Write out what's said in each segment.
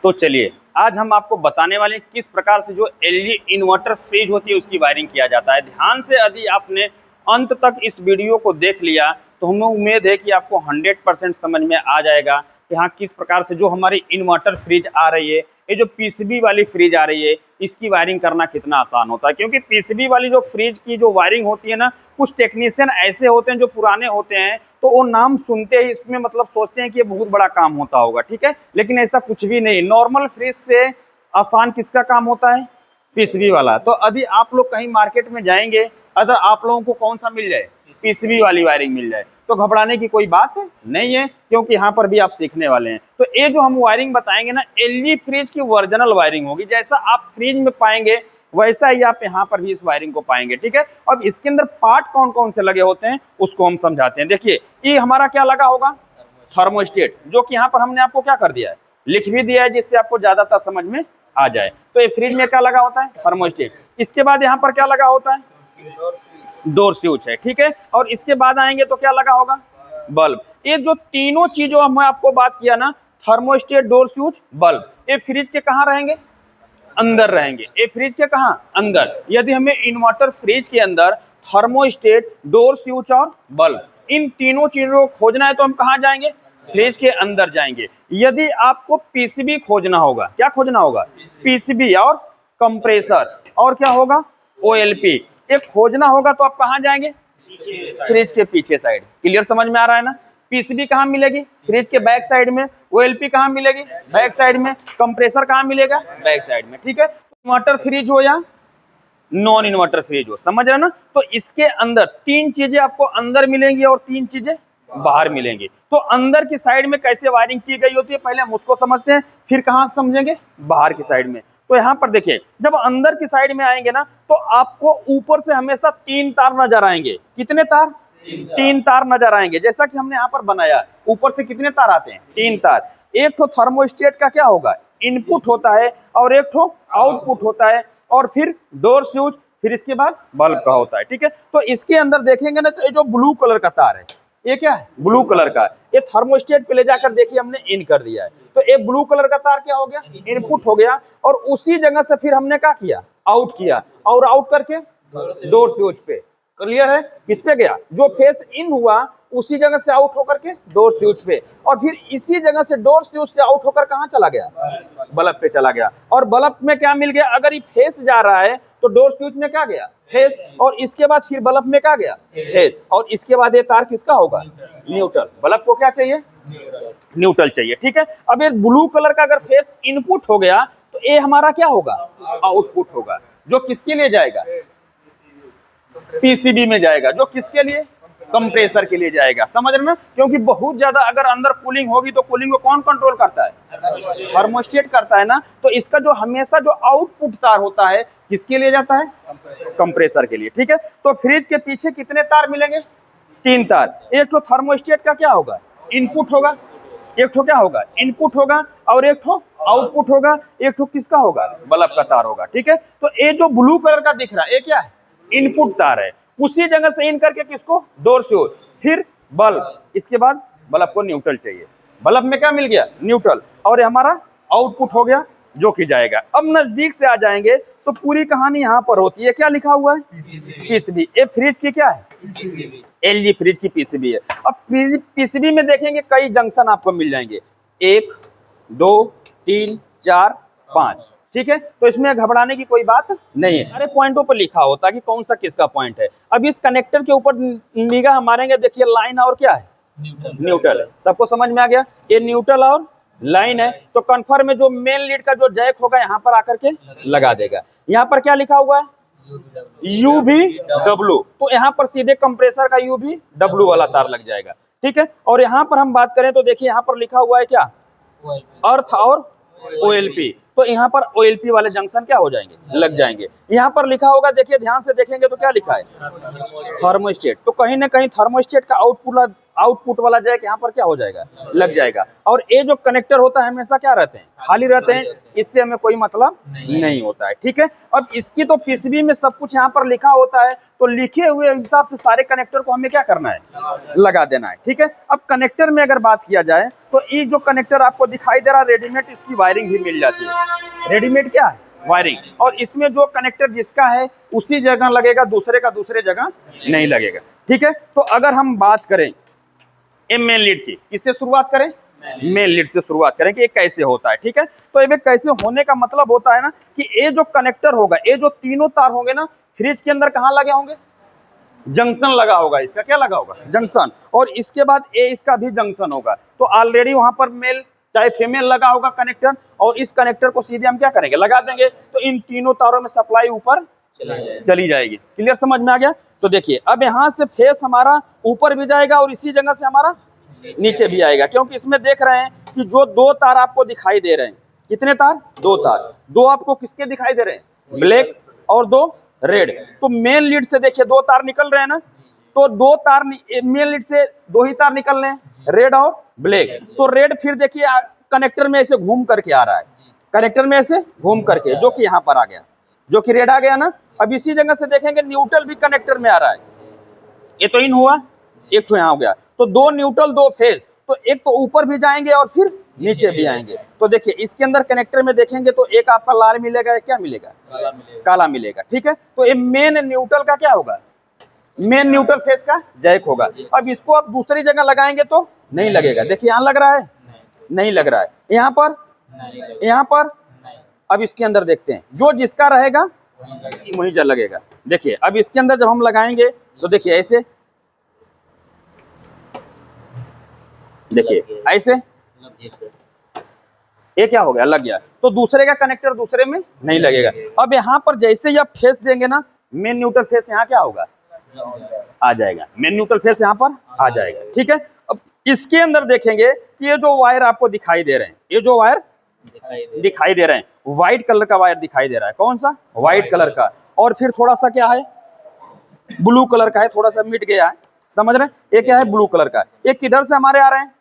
तो चलिए आज हम आपको बताने वाले हैं किस प्रकार से जो एलईडी इन्वर्टर फ्रिज होती है उसकी वायरिंग किया जाता है। ध्यान से यदि आपने अंत तक इस वीडियो को देख लिया तो हमें उम्मीद है कि आपको 100% समझ में आ जाएगा कि हाँ किस प्रकार से जो हमारी इन्वर्टर फ्रिज आ रही है, ये जो पीसीबी वाली फ्रिज आ रही है, इसकी वायरिंग करना कितना आसान होता है। क्योंकि पीसीबी वाली जो फ्रिज की जो वायरिंग होती है ना, कुछ टेक्नीशियन ऐसे होते हैं जो पुराने होते हैं तो वो नाम सुनते ही इसमें मतलब सोचते हैं कि ये बहुत बड़ा काम होता होगा, ठीक है। लेकिन ऐसा कुछ भी नहीं, नॉर्मल फ्रिज से आसान किसका काम होता है? पीसीबी वाला। तो अभी आप लोग कहीं मार्केट में जाएंगे, अगर आप लोगों को कौन सा मिल जाए, पीसीबी वाली वायरिंग मिल जाए, तो घबराने की कोई बात नहीं है, क्योंकि यहाँ पर भी आप सीखने वाले हैं। तो ये जो हम वायरिंग बताएंगे ना, एलईडी फ्रिज की ओरिजिनल वायरिंग होगी। जैसा आप फ्रिज में पाएंगे वैसा ही आप यहाँ पर भी इस वायरिंग को पाएंगे, ठीक है। अब इसके अंदर पार्ट कौन कौन से लगे होते हैं उसको हम समझाते हैं। देखिए ये हमारा क्या लगा होगा, थर्मोस्टेट, जो कि यहाँ पर हमने आपको क्या कर दिया है, लिख भी दिया है, जिससे आपको ज्यादातर समझ में आ जाए। तो ये फ्रिज में क्या लगा होता है, थर्मोस्टेट। इसके बाद यहाँ पर क्या लगा होता है, डोर स्विच है, ठीक है। और इसके बाद आएंगे तो क्या लगा होगा, बल्ब। ये जो तीनों चीजों हमने आपको बात किया ना, थर्मोस्टेट, डोर स्विच, बल्ब, ये फ्रिज के कहाँ रहेंगे, अंदर रहेंगे। ये फ्रिज के कहाँ, अंदर। यदि हमें इन्वर्टर फ्रिज के अंदर थर्मोस्टेट, डोर स्विच और बल्ब, इन तीनों चीजों को खोजना है तो हम कहाँ जाएंगे, फ्रिज के अंदर जाएंगे। यदि आपको पीसीबी खोजना होगा, क्या खोजना होगा, पीसीबी और कंप्रेसर और क्या होगा, ओएलपी, ये खोजना होगा तो आप कहाँ जाएंगे, फ्रिज के पीछे साइड। क्लियर, समझ में आ रहा है ना। पीसीबी कहाँ मिलेगी, फ्रिज के बैक साइड में। ओएलपी कहाँ मिलेगी, बैक साइड में। कंप्रेसर कहाँ मिलेगा, बैक साइड में, ठीक है। इन्वर्टर फ्रिज हो या नॉन इन्वर्टर फ्रिज हो, समझ रहे ना। तो इसके अंदर तीन चीजें आपको अंदर मिलेंगी और तीन चीजें बाहर मिलेंगी। तो अंदर की साइड में कैसे वायरिंग की गई होती है पहले हम उसको समझते हैं, फिर कहाँ समझेंगे, बाहर की साइड में। तो यहाँ पर देखिए, जब अंदर की साइड में आएंगे ना तो आपको ऊपर से हमेशा तीन तार नजर आएंगे। कितने तार, तीन तार नजर आएंगे। जैसा कि हमने यहाँ पर बनाया, ऊपर से कितने तार आते हैं, तीन तार। एक तो थर्मोस्टेट का क्या होगा, इनपुट होता है, और एक तो आउटपुट होता है, और फिर डोर स्विच, फिर इसके बाद बल्ब का होता है, ठीक है। तो इसके अंदर देखेंगे ना तो ये जो ब्लू कलर का तार है, ये क्या है, ब्लू कलर का, ये थर्मोस्टेट पे ले जाकर देखिए हमने इन कर दिया है। तो ये ब्लू कलर का तार क्या हो गया, इनपुट हो गया, और उसी जगह से फिर हमने क्या किया, आउट किया, और आउट करके डोर स्विच पे। क्लियर है, किस पे गया, जो फेस इन हुआ उसी जगह से आउट होकर के डोर स्विच पे, और फिर इसी जगह से डोर स्विच से आउट होकर कहाँ चला गया, बल्ब पे चला गया। और बल्ब में क्या मिल गया, अगर ये फेस जा रहा है तो डोर स्विच में क्या गया, फेस, और इसके बाद फिर बल्ब में क्या गया, फेस, और इसके बाद ये तार किसका होगा, न्यूट्रल। बल्ब को क्या चाहिए, न्यूट्रल चाहिए, ठीक है। अब ये ब्लू कलर का अगर फेस इनपुट हो गया तो ये हमारा क्या होगा, आउटपुट होगा, जो किसके लिए जाएगा, पीसीबी में जाएगा, जो किसके लिए, कंप्रेसर के लिए जाएगा। समझ रहे ना। क्योंकि बहुत ज्यादा अगर अंदर कूलिंग होगी तो कूलिंग को कौन कंट्रोल करता है, थर्मोस्टेट करता है ना। तो इसका जो हमेशा जो आउटपुट तार होता है किसके लिए जाता है, कंप्रेसर के लिए, ठीक है। तो फ्रिज के पीछे कितने तार मिलेंगे, तीन तार। एक तो थर्मोस्टेट का क्या होगा, इनपुट होगा, एक तो क्या होगा, इनपुट होगा, और एक तो आउटपुट होगा, एक तो किसका होगा, बल्ब का तार होगा, ठीक है। तो ये जो ब्लू कलर का दिख रहा है ये क्या है, इनपुट तार है। उसी जगह से इन करके किसको, डोर स्विच, फिर बल्ब, इसके बाद बल्ब को न्यूट्रल चाहिए। बल्ब में क्या मिल गया, न्यूट्रल, और ये हमारा आउटपुट हो गया जो कि जाएगा। अब नजदीक से आ जाएंगे तो पूरी कहानी यहाँ पर होती है। क्या लिखा हुआ है, पीसीबी। ये फ्रिज की क्या है, एलईडी फ्रिज की पीसीबी है। अब पीसीबी में देखेंगे कई जंक्शन आपको मिल जाएंगे, 1 2 3 4 5, ठीक है। तो इसमें घबराने की कोई बात नहीं है, सारे पॉइंटों पर लिखा होता है कि कौन सा किसका पॉइंट है। अब इस कनेक्टर के ऊपर निगाह मारेंगे, देखिए लाइन और क्या है, न्यूट्रल है। सबको समझ में आ गया, ये न्यूट्रल और लाइन है। तो कन्फर्म में जो मेन लीड का जो जैक होगा यहाँ पर आकर के लगा देगा। यहाँ पर क्या लिखा हुआ है, UVW, तो यहाँ पर सीधे कंप्रेसर का UVW वाला तार लग जाएगा, ठीक है। और यहाँ पर हम बात करें तो देखिए यहाँ पर लिखा हुआ है क्या, अर्थ और OLP, तो यहाँ पर OLP वाले जंक्शन क्या हो जाएंगे, लग जाएंगे। यहाँ पर लिखा होगा, देखिए ध्यान से देखेंगे तो क्या लिखा है, थर्मोस्टेट। तो कहीं ना कहीं थर्मोस्टेट का आउटपुट वाला जैक यहाँ पर क्या हो जाएगा, लग जाएगा। और ये जो कनेक्टर होता है हमेशा क्या रहते हैं, खाली रहते हैं, इससे हमें कोई मतलब नहीं होता है, ठीक है। अब इसकी तो पीसीबी में सब कुछ यहाँ पर लिखा होता है, तो लिखे हुए हिसाब से सारे कनेक्टर को हमें क्या करना है, लगा देना है, ठीक है। अब कनेक्टर में अगर बात किया जाए तो ये जो कनेक्टर आपको दिखाई दे रहा है रेडीमेड, इसकी वायरिंग भी मिल जाती है। रेडीमेड क्या है, वायरिंग। और इसमें जो कनेक्टर जिसका है उसी जगह लगेगा, दूसरे का दूसरे जगह नहीं लगेगा, ठीक है। तो अगर हम बात करें ये मेन लीड की, किससे शुरुआत करें, मेन लीड से शुरुआत करें कि ये कैसे होता है, ठीक है। तो ये कैसे होने का मतलब होता है ना कि ये जो कनेक्टर होगा, ये जो तीनों तार होंगे ना, फ्रिज के अंदर कहाँ लगे होंगे, जंक्शन लगा होगा, इसका क्या लगा होगा, जंक्शन। और इसके बाद ये इसका भी जंक्शन होगा, तो ऑलरेडी वहां पर मेल चाहे फीमेल लगा होगा कनेक्टर, और इस कनेक्टर को सीधे हम क्या करेंगे, लगा देंगे, तो इन तीनों तारों में सप्लाई ऊपर चली जाएगी। क्लियर, समझ में आ गया। तो देखिए अब यहाँ से फेस हमारा ऊपर भी जाएगा और इसी जगह से हमारा नीचे भी आएगा, क्योंकि इसमें देख रहे हैं कि जो दो तार आपको दिखाई दे रहे हैं, कितने तार, दो तार, दो आपको किसके दिखाई दे रहे हैं, ब्लैक और दो रेड। तो मेन लीड से देखिए दो तार निकल रहे हैं ना, तो दो तार मेन लीड से दो ही तार निकल रहे हैं, रेड और ब्लैक। तो रेड फिर देखिए कनेक्टर में ऐसे घूम करके आ रहा है, कनेक्टर में ऐसे घूम करके, जो कि यहाँ पर आ गया, जो कि रेड आ गया ना। अब इसी जगह से देखेंगे न्यूट्रल भी कनेक्टर में आ रहा है, ये तो इन हुआ, एक तो यहाँ हो गया, तो दो न्यूट्रल दो फेज, तो एक तो ऊपर भी जाएंगे और फिर नीचे भी आएंगे। तो देखिए इसके अंदर कनेक्टर में देखेंगे तो एक आपका लाल मिलेगा, क्या मिलेगा, काला मिलेगा, ठीक है। तो ये मेन न्यूट्रल का क्या होगा, मेन न्यूट्रल फेज का जैक होगा। अब इसको आप दूसरी जगह लगाएंगे तो नहीं लगेगा, देखिए यहाँ लग रहा है, नहीं लग रहा है, यहाँ पर, यहाँ पर। अब इसके अंदर देखते हैं, जो जिसका रहेगा वही जल लगेगा। देखिए अब इसके अंदर जब हम लगाएंगे तो देखिए ऐसे, देखिए ऐसे, ये क्या हो गया, लग गया। तो दूसरे का कनेक्टर दूसरे में नहीं लगेगा। अब यहाँ पर जैसे ही आप फेस देंगे ना, मेन न्यूट्रल फेस यहाँ क्या होगा, आ जाएगा, मेन न्यूट्रल फेस यहाँ पर आ जाएगा, ठीक है। अब इसके अंदर देखेंगे कि ये जो वायर आपको दिखाई दे रहे हैं, ये जो वायर दिखाई दे रहे हैं, व्हाइट कलर का वायर दिखाई दे रहा है, कौन सा, व्हाइट कलर का। और फिर थोड़ा सा क्या है, ब्लू कलर का है, थोड़ा सा मिट गया है, समझ रहे हैं। ये क्या है, ब्लू कलर का। ये किधर से हमारे आ रहे हैं,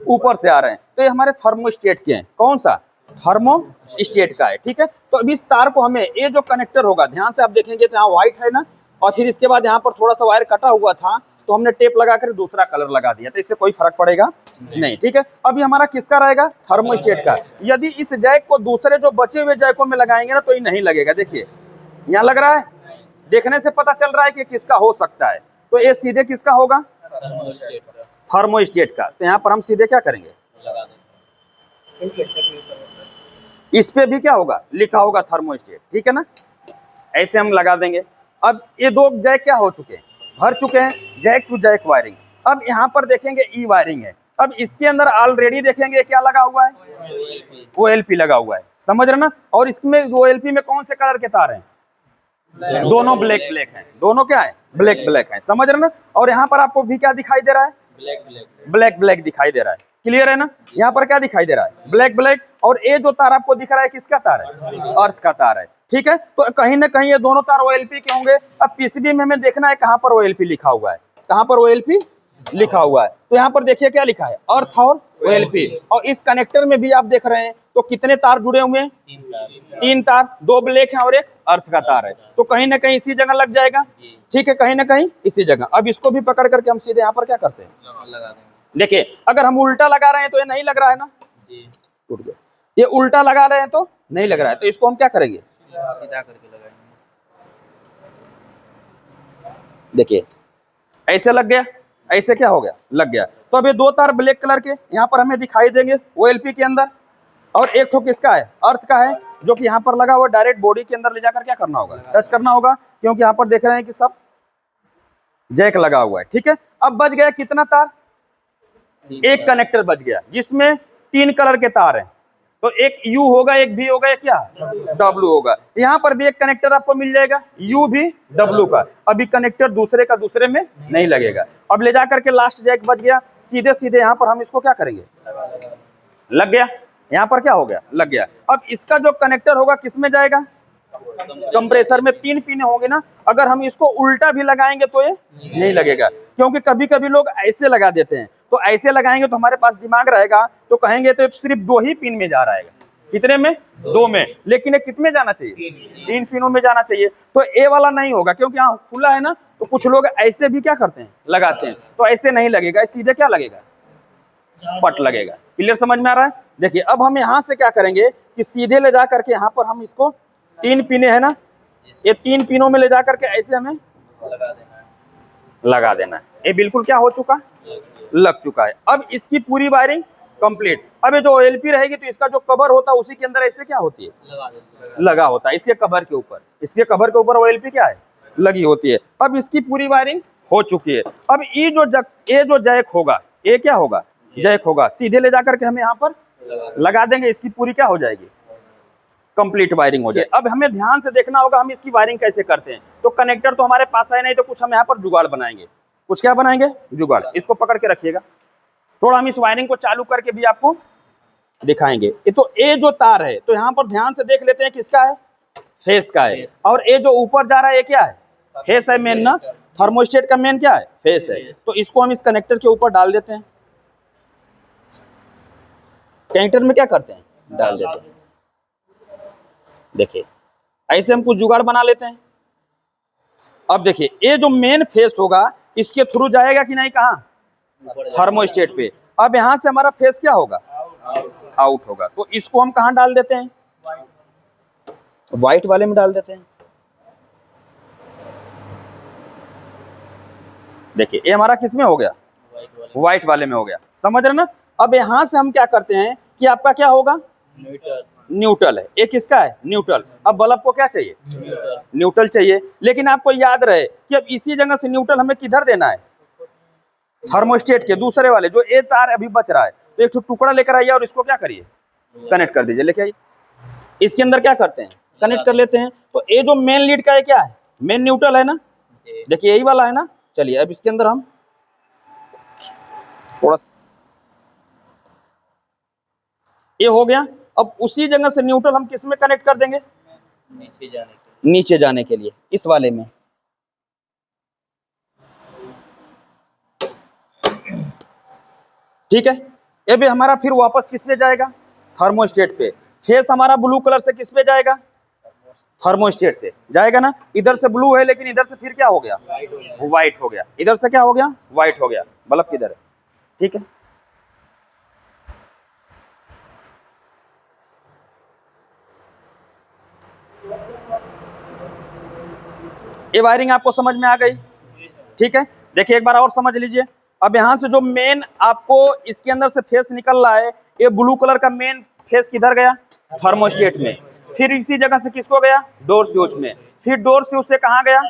ऊपर से आ रहे हैं, तो ये हमारे थर्मोस्टेट के हैं, कौन सा, थर्मोस्टेट का है, ठीक है। तो अब इस तार को हमें, ये जो कनेक्टर होगा, ध्यान से आप देखेंगे तो यहाँ व्हाइट है ना, और फिर इसके बाद यहाँ पर थोड़ा सा वायर कटा हुआ था, तो हमने टेप लगाकर दूसरा कलर लगा दिया, तो इससे कोई फर्क पड़ेगा नहीं, ठीक है। अभी हमारा किसका रहेगा, थर्मोस्टेट का। यदि इस जैक को दूसरे जो बचे हुए जैकों में लगाएंगे ना, तो ये नहीं लगेगा। देखिए यहाँ लग रहा है, देखने से पता चल रहा है कि किसका हो सकता है, तो ये सीधे किसका होगा, थर्मोस्टेट का। तो यहाँ पर हम सीधे क्या करेंगे, इस पे भी क्या होगा, लिखा होगा थर्मोस्टेट, ठीक है ना, ऐसे हम लगा देंगे। अब ये दो जैक क्या हो चुके हैं, भर चुके हैं, जैक टू जैक वायरिंग। अब यहाँ पर देखेंगे ई वायरिंग है। अब इसके अंदर ऑलरेडी देखेंगे क्या लगा हुआ है, OLP लगा हुआ है, समझ रहे ना। और इसमें OLP में कौन से कलर के तार हैं, दोनों ब्लैक ब्लैक हैं, दोनों क्या है, ब्लैक ब्लैक हैं, समझ रहे ना। और यहाँ पर आपको भी क्या दिखाई दे रहा है, ब्लैक ब्लैक दिखाई दे रहा है, क्लियर है ना। यहाँ पर क्या दिखाई दे रहा है, ब्लैक ब्लैक। और ये जो तार आपको दिख रहा है किसका तार है, अर्थ का तार है, ठीक है। तो कहीं ना कहीं ये दोनों तार OLP के होंगे। अब पीसीबी में हमें देखना है कहाँ पर OLP लिखा हुआ है, कहाँ पर OLP लिखा हुआ है। तो यहाँ पर देखिए क्या लिखा है, अर्थ और OLP। और इस कनेक्टर में भी आप देख रहे हैं तो कितने तार जुड़े हुए हैं, तीन तार, दो ब्लैक हैं और एक अर्थ का तार है। तो कहीं ना कहीं इसी जगह लग जाएगा, ठीक है, कहीं ना कहीं इसी जगह। अब इसको भी पकड़ करके हम सीधे यहाँ पर क्या करते हैं, देखिए अगर हम उल्टा लगा रहे हैं तो ये नहीं लग रहा है ना, टूट गया। ये उल्टा लगा रहे हैं तो नहीं लग रहा है, तो इसको हम क्या करेंगे, सीधा करके लगाएंगे। देखिए ऐसे लग गया, ऐसे क्या हो गया, लग गया। तो अब ये दो तार ब्लैक कलर के यहाँ पर हमें दिखाई देंगे OLP के अंदर, और एक ठो किसका है, अर्थ का है, जो कि यहाँ पर लगा हुआ डायरेक्ट बॉडी के अंदर ले जाकर क्या करना होगा, टच करना होगा, क्योंकि यहाँ पर देख रहे हैं कि सब जैक लगा हुआ है, ठीक है। अब बच गया कितना तार, एक कनेक्टर बच गया जिसमें तीन कलर के तार हैं, तो एक U होगा, एक V होगा, एक क्या W होगा। यहाँ पर भी एक कनेक्टर आपको मिल जाएगा, U भी W का। अभी कनेक्टर दूसरे का दूसरे में नहीं लगेगा। अब ले जाकर के लास्ट जैक बच गया, सीधे सीधे यहाँ पर हम इसको क्या करेंगे, लग गया, यहाँ पर क्या हो गया, लग गया। अब इसका जो कनेक्टर होगा किस में जाएगा, कंप्रेसर में 3 पिने होंगे ना, अगर हम इसको उल्टा भी लगाएंगे तो ये नहीं लगेगा, क्योंकि कभी कभी लोग ऐसे लगा देते हैं। तो ऐसे लगाएंगे तो हमारे पास दिमाग रहेगा तो कहेंगे तो सिर्फ 2 ही पिन में जा रहा है। कितने में? 2 में। लेकिन ये कितने जाना चाहिए? 3 पिनों में जाना चाहिए। तो ए वाला नहीं होगा, क्योंकि यहाँ खुला है ना, तो कुछ लोग ऐसे भी क्या करते हैं, लगाते हैं। तो ऐसे नहीं लगेगा, सीधे क्या लगेगा, पट लगेगा। क्लियर समझ में आ रहा है? देखिए अब हम यहाँ से क्या करेंगे कि सीधे ले जा करके यहाँ पर हम इसको 3 पिने है ना, ये 3 पिनों में ले जा करके ऐसे हमें लगा देना है। ये बिल्कुल क्या हो चुका, लग चुका है। अब इसकी पूरी वायरिंग कंप्लीट। अब ये जो OLP रहेगी तो इसका जो कवर होता है उसी के अंदर ऐसे क्या होती है, लगा होता है। इसके कवर के ऊपर, इसके कवर के ऊपर OLP क्या है, लगी होती है। अब इसकी पूरी वायरिंग हो चुकी है। अब ये जो जैक होगा, ये क्या होगा, जैक होगा, सीधे ले जाकर के हमें यहाँ पर लगा देंगे। इसकी पूरी क्या हो जाएगी, कंप्लीट वायरिंग हो जाएगी। अब हमें ध्यान से देखना होगा हम इसकी वायरिंग कैसे करते हैं। तो कनेक्टर तो हमारे पास है नहीं, तो कुछ हम यहाँ पर जुगाड़ बनाएंगे। कुछ क्या बनाएंगे, जुगाड़। इसको पकड़ के रखिएगा, थोड़ा हम इस वायरिंग को चालू करके भी आपको दिखाएंगे। ये तो ए जो तार है, तो यहाँ पर ध्यान से देख लेते हैं किसका है, फेस का है। और ये जो ऊपर जा रहा है ये क्या है, फेस है मेन ना। थर्मोस्टेट का मेन क्या है, फेस है। तो इसको हम इस कनेक्टर के ऊपर डाल देते हैं। कनेक्टर में क्या करते हैं, डाल देते हैं। देखिए ऐसे हम कुछ जुगाड़ बना लेते हैं। अब देखिए ये जो मेन फेस होगा इसके थ्रू जाएगा कि नहीं, कहाँ, थर्मोस्टेट पे। अब यहां से हमारा फेस क्या होगा, आउट होगा। तो इसको हम कहां डाल देते हैं, व्हाइट वाले में डाल देते हैं। देखिए ये हमारा किस में हो गया, व्हाइट वाले में हो गया। समझ रहे ना? अब यहां से हम क्या करते हैं कि आपका क्या होगा, न्यूट्रल है। एक किसका है, न्यूट्रल। अब बल्ब को क्या चाहिए, न्यूट्रल चाहिए। लेकिन आपको याद रहे कि अब इसी जगह से न्यूट्रल हमें किधर देना है, थर्मोस्टेट के दूसरे वाले जो ए तार अभी बच रहा है। तो एक टुकड़ा लेकर आइए और इसको क्या करिए, कनेक्ट कर दीजिए। लेके आइए, इसके अंदर क्या करते हैं, कनेक्ट कर लेते हैं। तो ये जो मेन लीड का है क्या है, मेन न्यूट्रल है ना। देखिए यही वाला है ना। चलिए अब इसके अंदर हम थोड़ा, ये हो गया। अब उसी जगह से न्यूट्रल हम किस में कनेक्ट कर देंगे, नीचे जाने के लिए इस वाले में। ठीक है। ये भी हमारा फिर वापस किस पे जाएगा, थर्मोस्टेट पे। फेस हमारा ब्लू कलर से किस पे जाएगा, थर्मोस्टेट से जाएगा ना। इधर से ब्लू है लेकिन इधर से फिर क्या हो गया, व्हाइट हो गया। इधर से क्या हो गया, व्हाइट हो गया। बल्ब किधर है, ठीक है। ये वायरिंग आपको समझ में आ गई, ठीक है। देखिए एक बार और समझ लीजिए। अब यहाँ से जो मेन आपको इसके अंदर से फेस निकल रहा है, ये ब्लू कलर का मेन फेस किधर गया, थर्मोस्टेट में। फिर इसी जगह से किसको गया, डोर स्विच में। फिर डोर स्विच से कहाँ गया,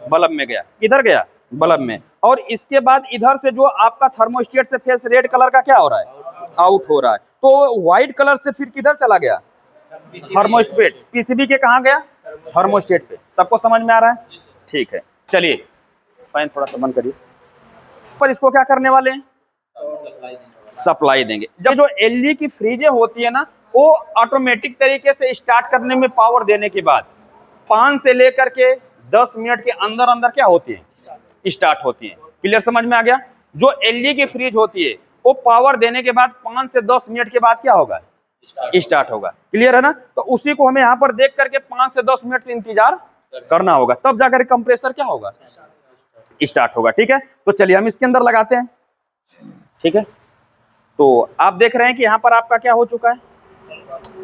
बल्ब में गया। किधर गया, बल्ब में। और इसके बाद इधर से जो आपका थर्मोस्टेट से फेस रेड कलर का क्या हो रहा है, आउट हो रहा है। तो व्हाइट कलर से फिर किधर चला गया, थर्मोस्टेट। पीसीबी के कहाँ गया, थर्मोस्टेट पे। सबको समझ में आ रहा है, ठीक है। चलिए फैन थोड़ा सा बंद करिए। पर इसको क्या करने वाले हैं, सप्लाई देंगे। जब जो एलई की फ्रीजें होती है ना, वो ऑटोमेटिक तरीके से स्टार्ट करने में पावर देने के बाद 5 से लेकर के 10 मिनट के अंदर अंदर क्या होती है, स्टार्ट होती है। क्लियर समझ में आ गया। जो एलई की फ्रीज होती है वो पावर देने के बाद 5 से 10 मिनट के बाद क्या होगा, स्टार्ट होगा। क्लियर है ना। तो उसी को हमें यहाँ पर देख करके 5 से 10 मिनट इंतजार करना होगा, तब जाकर कंप्रेसर क्या होगा, स्टार्ट होगा। ठीक है। तो चलिए हम इसके अंदर लगाते हैं, ठीक है। तो आप देख रहे हैं कि यहाँ पर आपका क्या हो चुका है,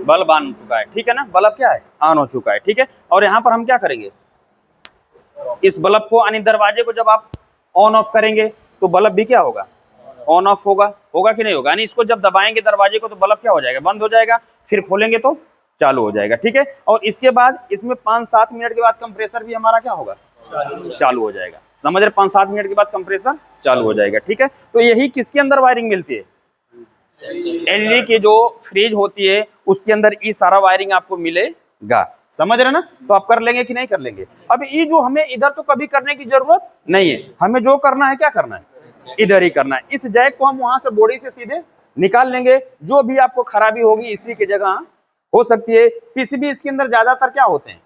बल्ब ऑन हो चुका है, ठीक है ना। बल्ब क्या है, ऑन हो चुका है, ठीक है। और यहाँ पर हम क्या करेंगे, इस बल्ब को यानी दरवाजे को जब आप ऑन ऑफ करेंगे तो बल्ब भी क्या होगा, ऑन ऑफ होगा। होगा कि नहीं होगा, यानी इसको जब दबाएंगे दरवाजे को तो बल्ब क्या हो जाएगा, बंद हो जाएगा। फिर खोलेंगे तो चालू हो जाएगा, ठीक है। और इसके बाद इसमें 5-7 मिनट के बाद कंप्रेसर भी हमारा क्या होगा, चालू हो जाएगा। समझ रहे, 5-7 मिनट के बाद कंप्रेसर चालू हो जाएगा, ठीक है। तो यही किसके अंदर वायरिंग मिलती है, एलई की जो फ्रिज होती है उसके अंदर ये सारा वायरिंग आपको मिलेगा। समझ रहे ना। तो आप कर लेंगे कि नहीं कर लेंगे। अब ये जो हमें इधर तो कभी करने की जरूरत नहीं है, हमें जो करना है क्या करना है, इधर ही करना है। इस जैक को हम वहां से बॉडी से सीधे निकाल लेंगे। जो भी आपको खराबी होगी इसी की जगह हो सकती है। पीसीबी इसके अंदर ज्यादातर क्या होते हैं,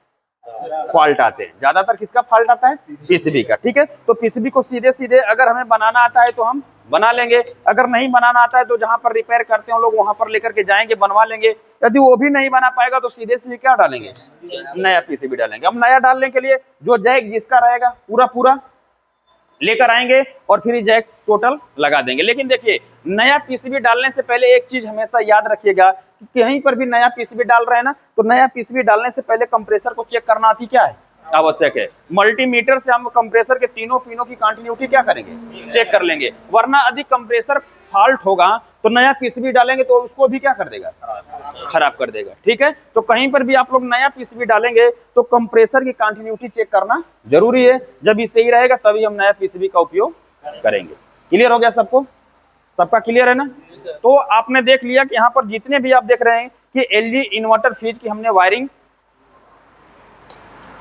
फॉल्ट आते हैं। ज्यादातर किसका फॉल्ट आता है? पीसीबी का। ठीक है, तो पीसीबी को सीधे सीधे अगर हमें बनाना आता है तो हम बना लेंगे, अगर नहीं बनाना आता है तो जहां पर रिपेयर करते हैं लोग वहां पर लेकर के जाएंगे, बनवा लेंगे। यदि वो भी नहीं बना पाएगा तो सीधे सीधे क्या डालेंगे? नया पीसीबी डालेंगे। अब नया डालने के लिए जो जैक जिसका रहेगा पूरा पूरा लेकर आएंगे और फिर जैक टोटल लगा देंगे। लेकिन देखिए, नया पीसीबी डालने से पहले एक चीज हमेशा याद रखिएगा कि कहीं पर भी नया पीसीबी डाल रहे हैं ना, तो नया पीसीबी डालने से पहले कंप्रेसर को चेक करना अति क्या है? आवश्यक है। मल्टीमीटर से हम कंप्रेसर के तीनों पिनों की कंटिन्यूटी क्या करेंगे? चेक कर लेंगे। वरना यदि कंप्रेसर फॉल्ट होगा तो नया पीसीबी डालेंगे तो उसको भी क्या कर देगा? खराब कर देगा। ठीक है, तो कहीं पर भी आप लोग नया पीसीबी डालेंगे तो कंप्रेसर की कंटिन्यूटी चेक करना जरूरी है। जब ये सही रहेगा तभी हम नया पीसीबी का उपयोग करेंगे। क्लियर हो गया सबको? सबका क्लियर है ना? तो आपने देख लिया कि यहाँ पर जितने भी आप देख रहे हैं कि एलजी इन्वर्टर फ्रिज की हमने वायरिंग,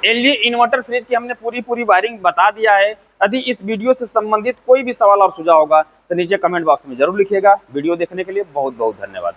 एलजी इन्वर्टर फ्रिज की हमने पूरी वायरिंग बता दिया है। यदि इस वीडियो से संबंधित कोई भी सवाल और सुझाव होगा तो नीचे कमेंट बॉक्स में जरूर लिखिएगा। वीडियो देखने के लिए बहुत बहुत धन्यवाद।